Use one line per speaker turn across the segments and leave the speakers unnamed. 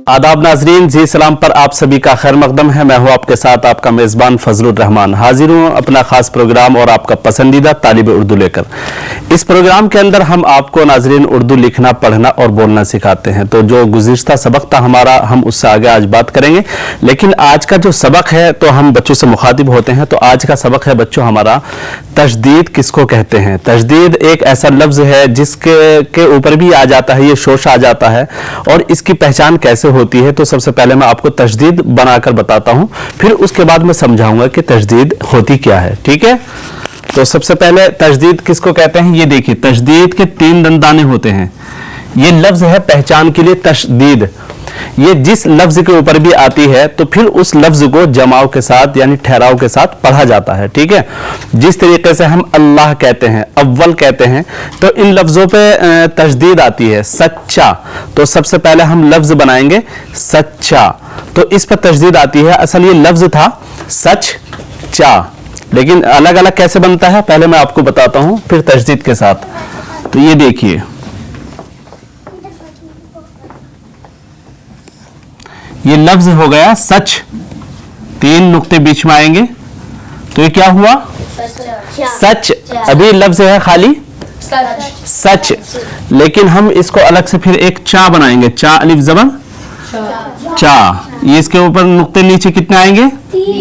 आदाब नाजरीन, जी सलाम पर आप सभी का खैर मकदम है। मैं हूं आपके साथ आपका मेज़बान फजलुर रहमान, हाजिर हूं अपना खास प्रोग्राम और आपका पसंदीदा तालिब उर्दू लेकर। इस प्रोग्राम के अंदर हम आपको नाजरीन उर्दू लिखना, पढ़ना और बोलना सिखाते हैं। तो जो गुज़िश्ता सबक था हमारा, हम उससे आगे आज बात करेंगे। लेकिन आज का जो सबक है तो हम बच्चों से मुखातिब होते हैं। तो आज का सबक है बच्चों हमारा, तशदीद किसको कहते हैं। तशदीद एक ऐसा लफ्ज़ है जिसके ऊपर भी आ जाता है, ये शोश आ जाता है, और इसकी पहचान कैसे होती है। तो सबसे पहले मैं आपको तशदीद बनाकर बताता हूं, फिर उसके बाद मैं समझाऊंगा कि तशदीद होती क्या है। ठीक है, तो सबसे पहले तशदीद किसको कहते हैं। ये देखिए, तशदीद के 3 दंदाने होते हैं। ये लफ्ज है पहचान के लिए तशदीद। ये जिस लफ्ज के ऊपर भी आती है तो फिर उस लफ्ज को जमाव के साथ यानी ठहराव के साथ पढ़ा जाता है। ठीक है, जिस तरीके से हम अल्लाह कहते हैं, अव्वल कहते हैं, तो इन लफ्जों पे तशदीद आती है। सच्चा, तो सबसे पहले हम लफ्ज बनाएंगे सच्चा, तो इस पर तशदीद आती है। असल ये लफ्ज था सच चा, लेकिन अलग अलग कैसे बनता है पहले मैं आपको बताता हूं, फिर तशदीद के साथ। तो ये देखिए, ये लफ्ज हो गया सच, 3 नुक्ते बीच में आएंगे, तो ये क्या हुआ सच। अभी लफ्ज है खाली सच, लेकिन हम इसको अलग से फिर एक चा बनाएंगे, चा अलिफ जबर चा। ये इसके ऊपर नुक्ते नीचे कितने आएंगे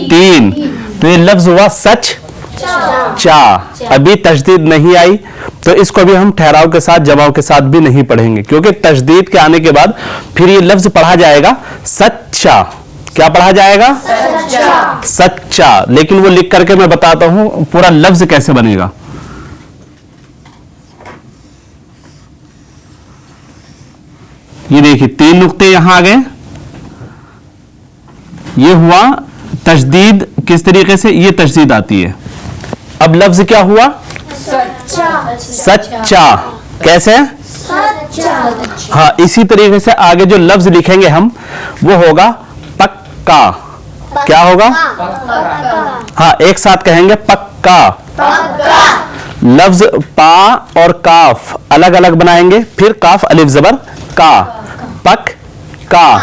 3, तो ये लफ्ज हुआ सच चा। अभी तशदीद नहीं आई, तो इसको भी हम ठहराव के साथ, जमाव के साथ भी नहीं पढ़ेंगे, क्योंकि तशदीद के आने के बाद फिर ये लफ्ज पढ़ा जाएगा सच्चा। क्या पढ़ा जाएगा सच्चा। लेकिन वो लिख करके मैं बताता हूं पूरा लफ्ज कैसे बनेगा। ये देखिए 3 नुक्ते यहां आ गए, ये हुआ तशदीद। किस तरीके से ये तशदीद आती है। अब लफ्ज क्या हुआ सच्चा। कैसे हाँ, इसी तरीके से आगे जो लफ्ज लिखेंगे हम वो होगा पक्का। क्या होगा हाँ, एक साथ कहेंगे पक्का। लफ्ज पा और काफ अलग अलग बनाएंगे, फिर काफ अलिफ जबर का, पक का।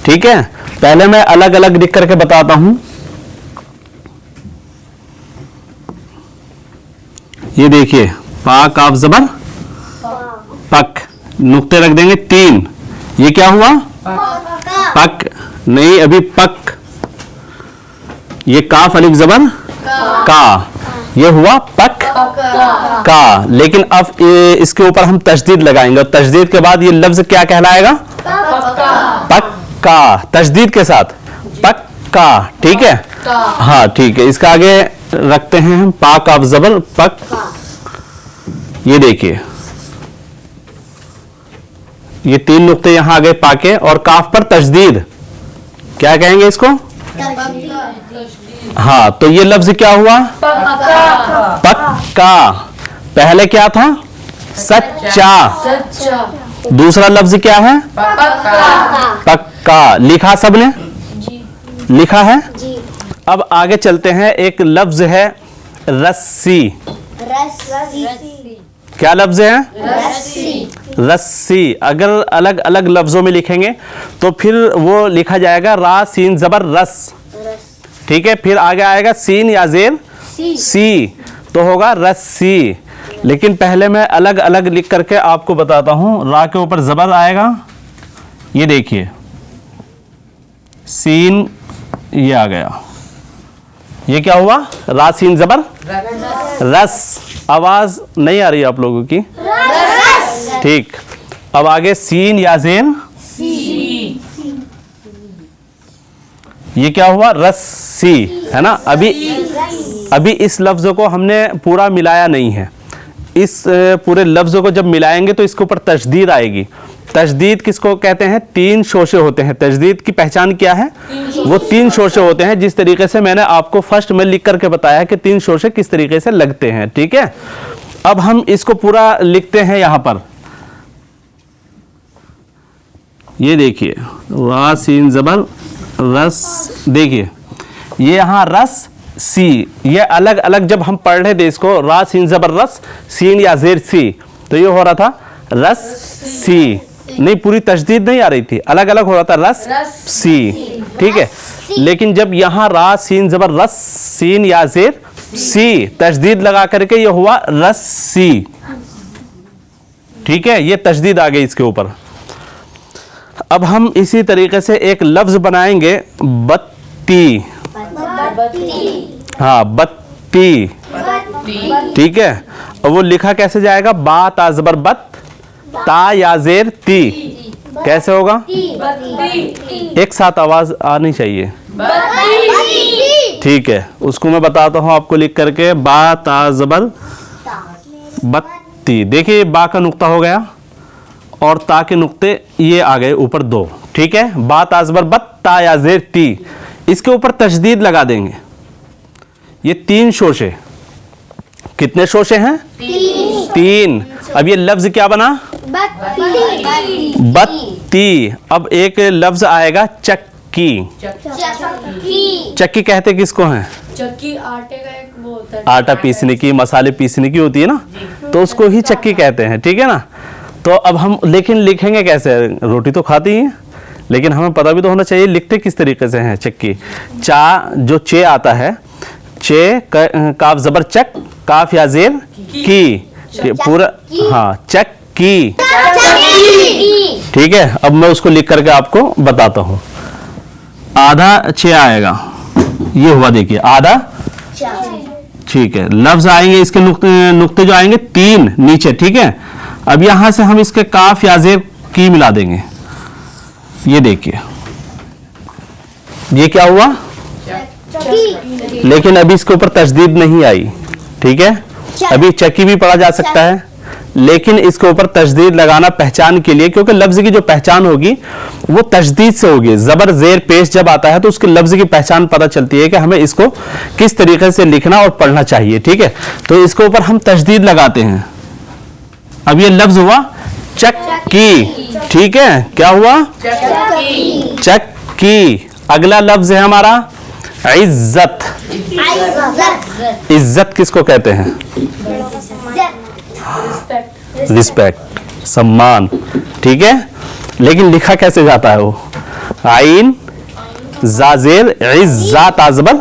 ठीक है, पहले मैं अलग अलग लिख करके बताता हूं। ये देखिए, पा काफ जबर पक, नुक्ते रख देंगे 3। ये क्या हुआ पक, नहीं अभी पक। ये काफ अलिफ जबर का, ये हुआ पक का। लेकिन अब इसके ऊपर हम तशदीद लगाएंगे, और तशदीद के बाद ये लफ्ज क्या कहलाएगा पक्का। तशदीद के साथ पक्का। ठीक है हाँ, ठीक है। इसका आगे रखते हैं हम पा काफ जबर पक। ये देखिए, ये 3 नुक्ते यहां आ गए पाके, और काफ पर तशदीद। क्या कहेंगे इसको हाँ, तो ये लफ्ज क्या हुआ पक्का। पहले क्या था सच्चा, दूसरा लफ्ज क्या है पक्का। लिखा सबने लिखा है। अब आगे चलते हैं। एक लफ्ज है रस्सी। क्या लफ्ज है रस्सी। अगर अलग अलग लफ्जों में लिखेंगे तो फिर वो लिखा जाएगा रा सीन जबर रस। ठीक है, फिर आगे आएगा सीन या जेर सी, तो होगा रस्सी। लेकिन पहले मैं अलग अलग लिख करके आपको बताता हूं। रा के ऊपर जबर आएगा, ये देखिए सीन, ये आ गया। ये क्या हुआ रा सीन जबर रस। आवाज नहीं आ रही आप लोगों की ठीक। अब आगे सीन या जेन, ये क्या हुआ रस्सी, है ना। अभी इस लफ्ज को हमने पूरा मिलाया नहीं है। इस पूरे लफ्ज को जब मिलाएंगे तो इसके ऊपर तशदीद आएगी। तशदीद किसको कहते हैं 3 शोशे होते हैं। तशदीद की पहचान क्या है, वो 3 शोशे होते हैं। जिस तरीके से मैंने आपको फर्स्ट में लिख करके बताया कि 3 शोशे किस तरीके से लगते हैं। ठीक है, अब हम इसको पूरा लिखते हैं यहां पर। ये देखिए रा सीन जबर रस, देखिए ये यहां रस सी, ये अलग अलग जब हम पढ़ रहे थे इसको, रा सीन जबर रस, सीन या जेर सी, तो ये हो रहा था रस सी। नहीं, पूरी तशदीद नहीं आ रही थी, अलग अलग हो रहा था, रस सी, ठीक है। लेकिन जब यहाँ रा सीन जबर रस सीन या जेर सी तशदीद लगा करके ये हुआ रस्सी, ठीक है, ये तशदीद आ गई इसके ऊपर। अब हम इसी तरीके से एक लफ्ज बनाएंगे बत्ती, हाँ बत्ती, ठीक है। और वो लिखा कैसे जाएगा, बा ता जबर बत, ता या जेर ती, कैसे होगा, एक साथ आवाज आनी चाहिए, ठीक है। उसको मैं बताता हूं आपको लिख करके, बा ता जबर बत्ती, देखिए बा का नुक्ता हो गया और ता के नुक्ते ये आ गए ऊपर दो, ठीक है। बा ता जबर बत, ता या जेर ती, इसके ऊपर तशदीद लगा देंगे। ये 3 शोशे, कितने शोशे हैं, 3। अब ये लफ्ज क्या बना, बत्ती। अब एक लफ्ज आएगा चक्की, चक्की कहते किसको हैं,
चक्की आटे का एक वो होता है,
आटा पीसने की, मसाले पीसने की होती है ना, तो उसको ही चक्की कहते हैं, ठीक है ना। तो अब हम लेकिन लिखेंगे कैसे, रोटी तो खाती ही हैं, लेकिन हमें पता भी तो होना चाहिए लिखते किस तरीके से हैं। चक्की, चा जो चे आता है, चे काफ जबर चक, काफ या जेर की, पूरा, हाँ चक्की, ठीक है। अब मैं उसको लिख करके आपको बताता हूँ। आधा चे आएगा, ये हुआ देखिए आधा, ठीक है। लफ्ज आएंगे इसके नुक्ते जो आएंगे 3 नीचे, ठीक है। अब यहां से हम इसके काफ या जेर की मिला देंगे, ये देखिए ये क्या हुआ, लेकिन अभी इसके ऊपर तशदीद नहीं आई, ठीक है। अभी चक्की भी पढ़ा जा सकता है, लेकिन इसके ऊपर तशदीद लगाना पहचान के लिए, क्योंकि लफ्ज की जो पहचान होगी वो तशदीद से होगी। जबर जेर पेश जब आता है तो उसके लफ्ज की पहचान पता चलती है कि हमें इसको किस तरीके से लिखना और पढ़ना चाहिए, ठीक है। तो इसके ऊपर हम तशदीद लगाते हैं। अब ये लफ्ज हुआ चक्की, ठीक है, क्या हुआ, चक्की। अगला लफ्ज है हमारा इज्जत, इज्जत किसको कहते हैं, रिस्पेक्ट, सम्मान, ठीक है। लेकिन लिखा कैसे जाता है वो, आइन जाजेर इज्जत आजबर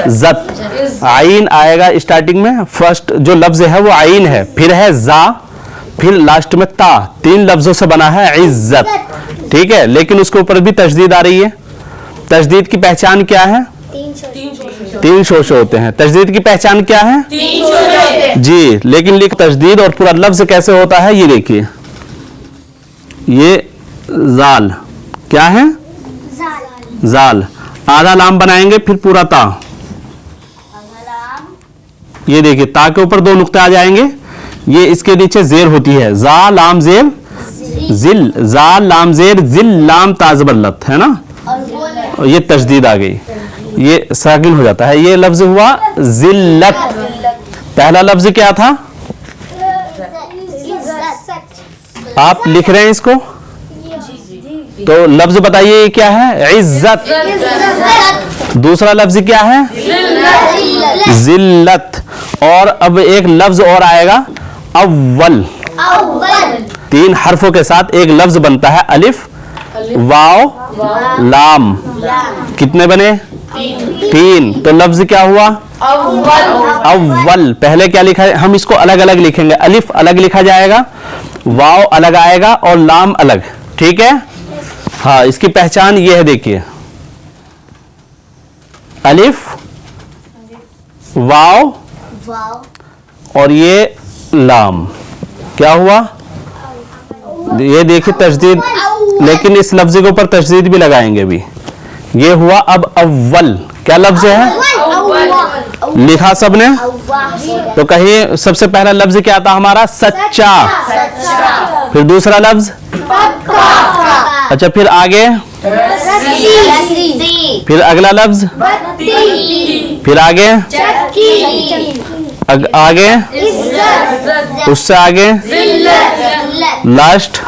जत, आइन आएगा स्टार्टिंग में, फर्स्ट जो लफ्ज है वो आइन है, फिर है जा, फिर लास्ट में ता, 3 लफ्जों से बना है इज्जत, ठीक है। लेकिन उसके ऊपर भी तशदीद आ रही है। तशदीद की पहचान क्या है, 3 शोशे होते हैं। तशदीद की पहचान क्या है,
3 शोशे
जी। लेकिन लिख तशदीद और पूरा लफ्ज कैसे होता है, ये देखिए, ये जाल क्या है, जाल, आधा लाम बनाएंगे फिर पूरा ता, ये देखिए ता के ऊपर 2 नुक्ते आ जाएंगे, ये इसके नीचे जेर होती है, जा लाम जेर जिल, जा लाम जेर जिल लाम ताजबल्लत, है ना, और ये तशदीद आ गई, ये साकिन हो जाता है। ये लफ्ज हुआ जिल्लत। पहला लफ्ज क्या था, आप लिख रहे हैं इसको, तो लफ्ज बताइए ये क्या है, इज्जत। दूसरा लफ्ज क्या है, जिल्लत। और अब एक लफ्ज और आएगा अव्वल, 3 हर्फों के साथ एक लफ्ज बनता है, अलिफ वाव लाम, कितने बने, 3। तो लफ्ज क्या हुआ, अव्वल। पहले क्या लिखा है, हम इसको अलग अलग लिखेंगे, अलिफ अलग लिखा जाएगा, वाव अलग आएगा और लाम अलग, ठीक है। हाँ, इसकी पहचान ये है, देखिए अलिफ वाव और ये लाम, क्या हुआ, ये देखिए तशदीद, लेकिन इस लफ्ज के ऊपर तशदीद भी लगाएंगे भी, ये हुआ। अब अव्वल क्या लफ्ज है, लिखा सबने, तो कहिए सबसे पहला लफ्ज क्या था हमारा, सच्चा, फिर दूसरा लफ्ज, अच्छा फिर आगे, फिर अगला लफ्ज, फिर आगे, आगे, उससे आगे, लास्ट,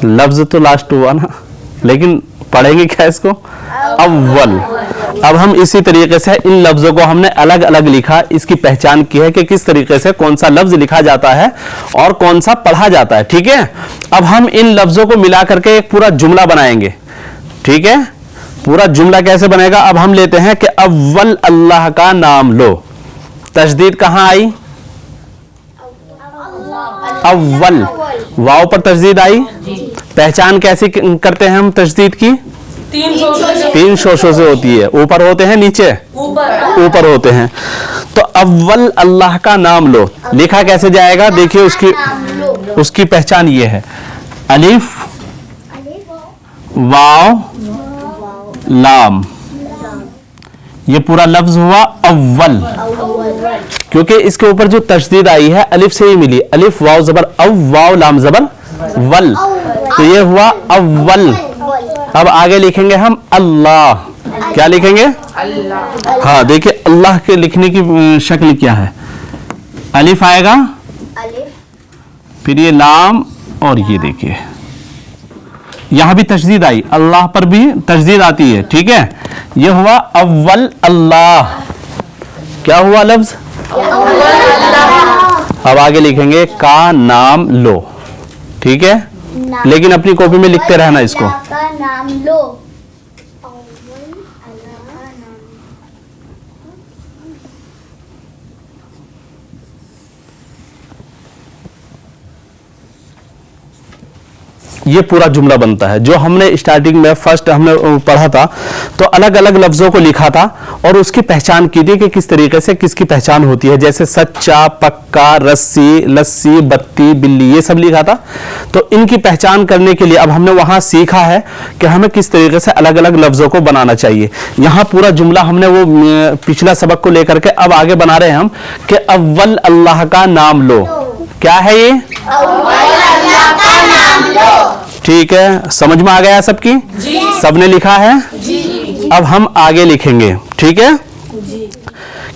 लफ्ज तो लास्ट हुआ ना, लेकिन पढ़ेंगे क्या इसको, अव्वल। अब हम इसी तरीके से इन लफ्जों को हमने अलग अलग लिखा, इसकी पहचान की है कि किस तरीके से कौन सा लफ्ज लिखा जाता है और कौन सा पढ़ा जाता है। ठीक है, अब हम इन लफ्जों को मिला करके एक पूरा जुमला बनाएंगे। ठीक है, पूरा जुमला कैसे बनेगा? अब हम लेते हैं कि अव्वल अल्लाह का नाम लो। तशदीद कहां आई? अव्वल, वाव पर तशदीद आई। पहचान कैसे करते हैं हम तशदीद की? 3 शोशों से होती है। ऊपर होते हैं, नीचे ऊपर होते हैं। तो अव्वल अल्लाह का नाम लो लिखा कैसे जाएगा? देखिए उसकी पहचान ये है, अलिफ वाव लाम, ये पूरा लफ्ज हुआ अव्वल, क्योंकि इसके ऊपर जो तशदीद आई है अलिफ से ही मिली। अलिफ वाव जबर अव, वाव लाम जबर वल, तो ये हुआ अव्वल। अब आगे लिखेंगे हम अल्लाह। क्या लिखेंगे? अल्लाह। हाँ, देखिए अल्लाह के लिखने की शक्ल क्या है? अलिफ आएगा, फिर ये लाम, और ये देखिए यहां भी तशदीद आई, अल्लाह पर भी तशदीद आती है। ठीक है, ये हुआ अव्वल अल्लाह। क्या हुआ लफ्ज? अब आगे लिखेंगे का नाम लो। ठीक है, लेकिन अपनी कॉपी में लिखते रहना इसको।
का नाम लो।
ये पूरा जुमला बनता है। जो हमने स्टार्टिंग में फर्स्ट हमने पढ़ा था, तो अलग अलग लफ्जों को लिखा था और उसकी पहचान की थी कि किस तरीके से किसकी पहचान होती है। जैसे सच्चा, पक्का, रस्सी, लस्सी, बत्ती, बिल्ली, ये सब लिखा था। तो इनकी पहचान करने के लिए अब हमने वहां सीखा है कि हमें किस तरीके से अलग अलग लफ्जों को बनाना चाहिए। यहाँ पूरा जुमला हमने वो पिछला सबक को लेकर के अब आगे बना रहे हैं हम कि अव्वल अल्लाह का नाम लो। क्या है ये? ठीक है, समझ में आ गया सबकी? सबने लिखा है? अब हम आगे लिखेंगे। ठीक है,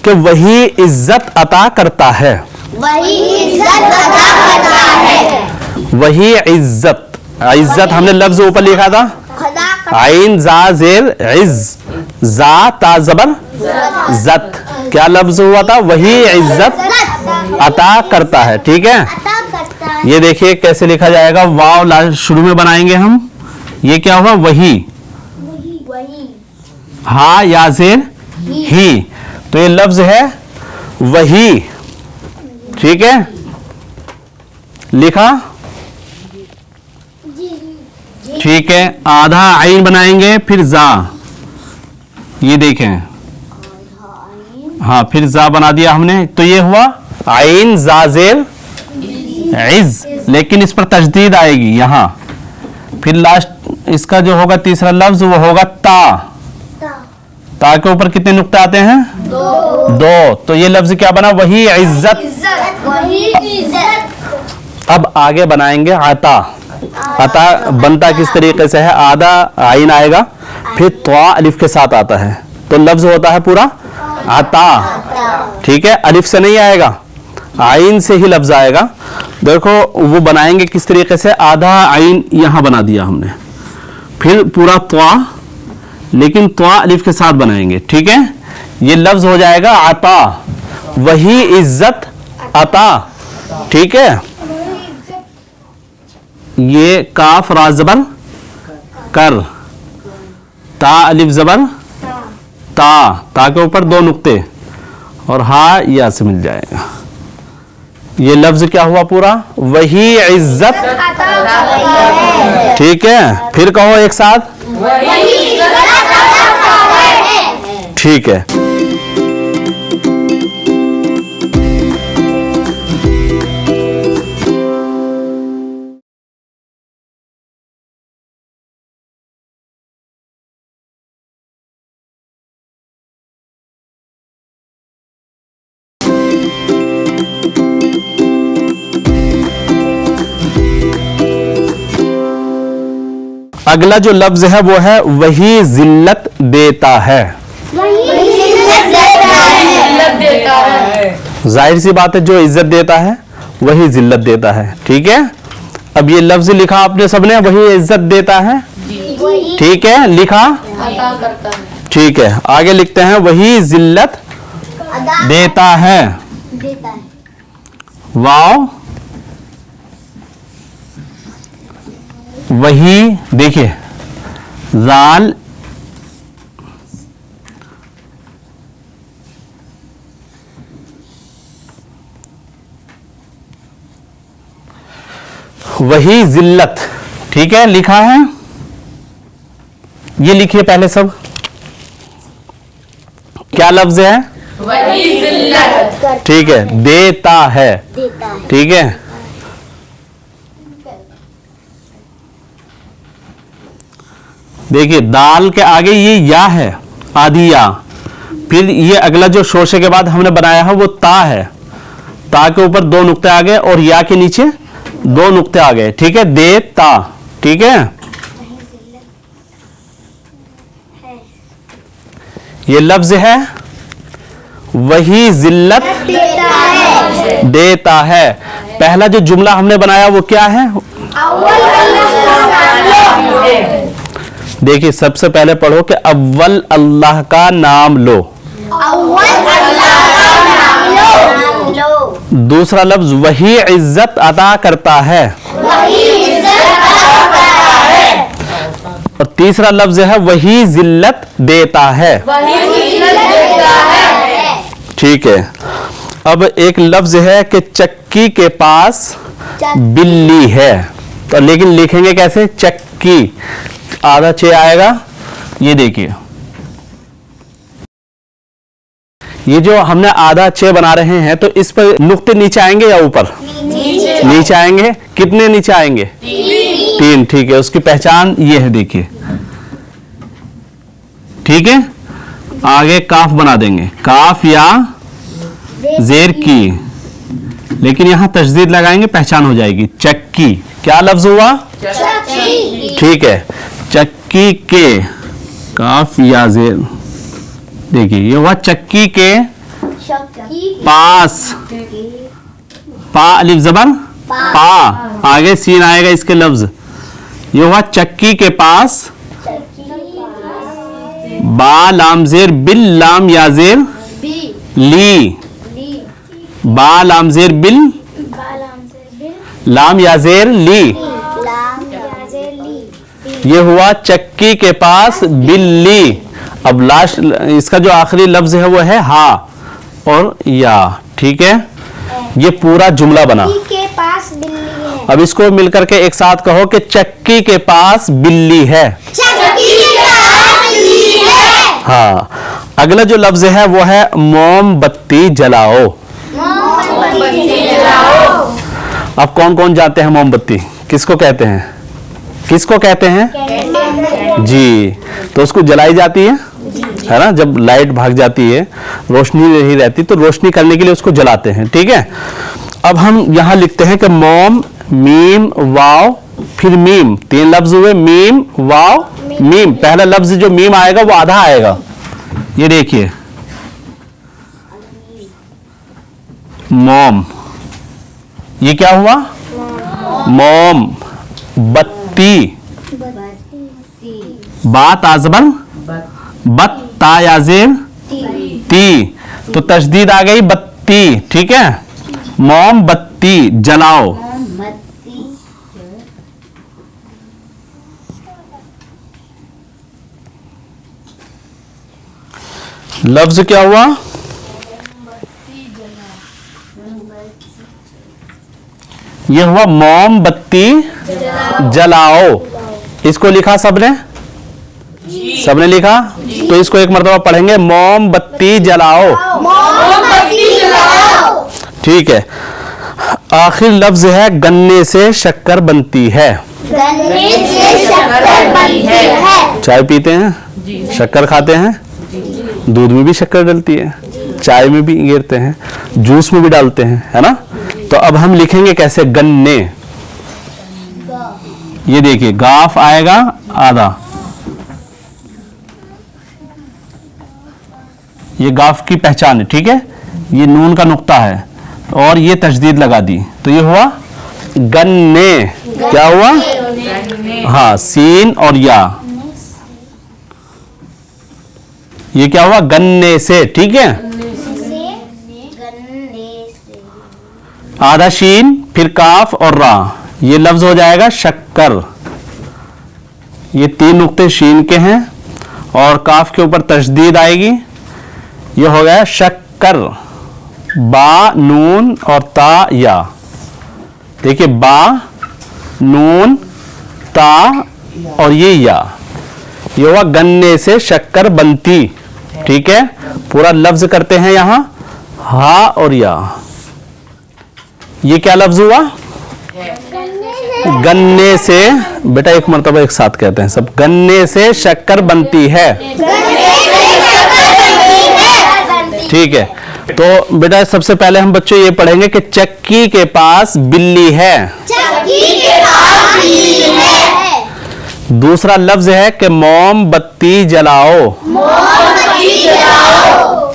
कि वही इज्जत अता करता है।
वही इज्जत अता करता है।
वही इज्जत, इज्जत हमने लफ्ज ऊपर लिखा था,
खुदा का
आइन जा जेर इज, जा ता जबर जत। क्या लफ्ज हुआ था? वही इज्जत अता करता है। ठीक है,
अता करता है।
ये देखिए कैसे लिखा जाएगा। वाव लास्ट शुरू में बनाएंगे हम। ये क्या हुआ? वही,
वही
हा या जेर ही, तो ये लफ्ज है वही। ठीक है, लिखा? ठीक है, आधा आइन बनाएंगे, फिर जा, ये देखें, हाँ फिर जा बना दिया हमने, तो ये हुआ आइन जाजेर इज, लेकिन इस पर तजदीद आएगी यहां। फिर लास्ट इसका जो होगा तीसरा लफ्ज वो होगा ता। ता के ऊपर कितने नुक्ते आते हैं? दो। तो ये लफ्ज क्या बना? वही इज्जत।
वही इज्जत।
अब आगे बनाएंगे आता। आता बनता किस तरीके से है? आधा आइन आएगा, फिर त्वा अलिफ के साथ आता है, तो लफ्ज होता है पूरा आता। ठीक है, अलिफ से नहीं आएगा, आइन से ही लफ्ज आएगा। देखो वो बनाएंगे किस तरीके से। आधा आइन यहां बना दिया हमने, फिर पूरा त्वा, लेकिन त्वा अलिफ के साथ बनाएंगे। ठीक है, ये लफ्ज हो जाएगा आता। वही इज्जत अता। ठीक है, ये काफ रा जबर कर, ता अलिफ जबर ता, ता के ऊपर दो नुक्ते और हा या से मिल जाएगा। ये लफ्ज क्या हुआ? पूरा वही इज्जत। ठीक है, फिर कहो एक साथ, ठीक है। अगला जो लफ्ज है वो है वही जिल्लत देता है। जाहिर सी बात है, जो इज्जत देता है वही जिल्लत देता है। ठीक है, अब ये लफ्ज लिखा आपने सबने, वही इज्जत देता है। ठीक है, लिखा? ठीक है, आगे लिखते हैं वही जिल्लत
अदा
देता है।
देता है।
वाव वही, देखिए जाल वही जिल्लत, ठीक है, लिखा है। ये लिखिए पहले सब, क्या लफ्ज है?
वही जिल्लत।
ठीक है, देता है,
देता है।
ठीक है। देखिए दाल के आगे ये या है, आधी या, फिर ये अगला जो शोशे के बाद हमने बनाया है वो ता है। ता के ऊपर दो नुक्ते आ गए और या के नीचे दो नुक्ते आ गए, ठीक है, दे ता, ठीक है। ये लफ्ज है वही जिल्लत
देता है।
देता है। पहला जो जुमला हमने बनाया वो क्या है?
अव्वल अल्लाह का नाम लो।
देखिए सबसे पहले पढ़ो कि अव्वल अल्लाह का नाम लो।
अव्वल अल्लाह का नाम लो।
दूसरा लफ्ज वही इज्जत अदा करता है।
वही इज्जत अदा करता है।
और तीसरा लफ्ज है वही जिल्लत देता है।
वही जिल्लत देता है।
ठीक है, अब एक लफ्ज है कि चक्की के पास बिल्ली है, तो लेकिन लिखेंगे कैसे? चक्की, आधा चे आएगा। ये देखिए, ये जो हमने आधा चे बना रहे हैं तो इस पर नुक्ते नीचे आएंगे या ऊपर? नीचे आएंगे। कितने नीचे आएंगे? तीन। ठीक है, उसकी पहचान ये है, देखिए, ठीक है। आगे काफ बना देंगे, काफ या जेर की, लेकिन यहां तशदीद लगाएंगे, पहचान हो जाएगी। चक्की, क्या लफ्ज हुआ?
चक्की।
ठीक है, चक्की के, काफ या जेर, देखिए ये हुआ चक्की के
चक्की
पास, पा अलिफ जबर पा, आगे सीन आएगा इसके लफ्ज। ये हुआ चक्की के पास, बा लाम जेर बिल लाम या जेर
बी
ली,
ली
बा लाम जेर बिल
बालाम से बिल
लाम या जेर ली।
लाम याजे ली।
ये हुआ चक्की के पास बिल्ली। अब लास्ट इसका जो आखिरी लफ्ज है वो है हा और या, ठीक है। ये पूरा जुमला बना।
चक्की के पास बिल्ली है।
अब इसको मिलकर के एक साथ कहो कि चक्की के पास बिल्ली है।
चक्की के पास बिल्ली है।
हाँ, अगला जो लफ्ज है वो है मोमबत्ती जलाओ।
मोमबत्ती जलाओ।
अब कौन कौन जाते हैं मोमबत्ती? किसको कहते हैं? किसको कहते हैं? जी, तो उसको जलाई जाती है ना, जब लाइट भाग जाती है, रोशनी नहीं रहती, तो रोशनी करने के लिए उसको जलाते हैं, ठीक है। अब हम यहां लिखते हैं कि मोम, मीम, वाव, फिर मीम, तीन लफ्ज हुए, मीम, वाव, मीम। पहला लफ्ज जो मीम आएगा वो आधा आएगा, ये देखिए, मोम, ये क्या हुआ? मोम बत्ती, बात आजबन बत, ता याजेर ती, तो तशदीद आ गई बत्ती, ठीक है। मोमबत्ती जलाओ। लफ्ज क्या हुआ? यह हुआ मोमबत्ती जलाओ। इसको लिखा सबने? सबने लिखा? तो इसको एक मर्तबा पढ़ेंगे, मोमबत्ती जलाओ।
मोमबत्ती जलाओ।
ठीक है, आखिर लफ्ज है गन्ने से शक्कर बनती है।
गन्ने से शक्कर बनती है।
चाय पीते हैं, शक्कर खाते हैं, दूध में भी शक्कर डलती है, चाय में भी गिरते हैं, जूस में भी डालते हैं, है ना। तो अब हम लिखेंगे कैसे? गन्ने, ये देखिए गाफ आएगा आधा, ये गाफ की पहचान है, ठीक है। ये नून का नुक्ता है और ये तशदीद लगा दी, तो ये हुआ गन्ने। क्या हुआ? हाँ, सीन और या। ये क्या हुआ? गन्ने से। ठीक है, आधा शीन फिर काफ और रा, ये लफ्ज हो जाएगा शक्कर। ये 3 नुक्ते शीन के हैं और काफ के ऊपर तशदीद आएगी, ये हो गया शक्कर। बा नून और ता या, देखिए बा नून ता और ये या, ये हुआ गन्ने से शक्कर बनती। ठीक है, पूरा लफ्ज करते हैं यहां, हा और या। ये क्या लफ्ज हुआ? गन्ने से। बेटा एक मर्तबा एक साथ कहते हैं सब, गन्ने से शक्कर बनती है। ठीक है, तो बेटा सबसे पहले हम बच्चों ये पढ़ेंगे कि चक्की के पास बिल्ली है।
चक्की के पास बिल्ली है।
दूसरा लफ्ज है कि मोमबत्ती जलाओ।
मोमबत्ती जलाओ।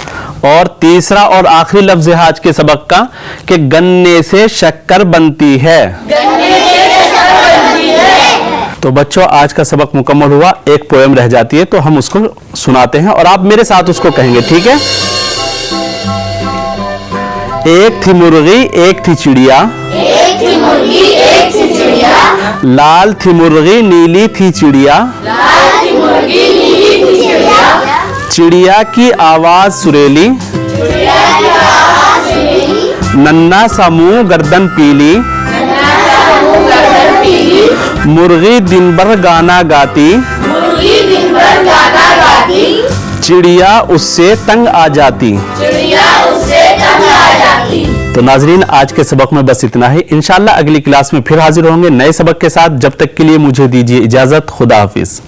और तीसरा और आखिरी लफ्ज है आज के सबक का कि गन्ने से शक्कर बनती है।
गन्ने से शक्कर बनती है।
तो बच्चों आज का सबक मुकम्मल हुआ, एक पोएम रह जाती है तो हम उसको सुनाते हैं और आप मेरे साथ उसको कहेंगे। ठीक है? एक थी मुर्गी एक थी चिड़िया,
एक थी मुर्गी एक थी चिड़िया,
लाल थी मुर्गी नीली थी चिड़िया,
लाल थी मुर्गी नीली थी चिड़िया,
चिड़िया की आवाज सुरीली,
चिड़िया की आवाज सुरीली,
नन्ना सा मुंह गर्दन पीली,
नन्हा सा मुंह गर्दन पीली,
मुर्गी दिन भर गाना गाती,
मुर्गी दिन भर गाना गाती,
चिड़िया उससे तंग आ जाती।
चिड़िया उससे तंग आ जाती।
तो नाजरीन आज के सबक में बस इतना ही, इंशाल्लाह अगली क्लास में फिर हाजिर होंगे नए सबक के साथ। जब तक के लिए मुझे दीजिए इजाजत, खुदा हाफिज।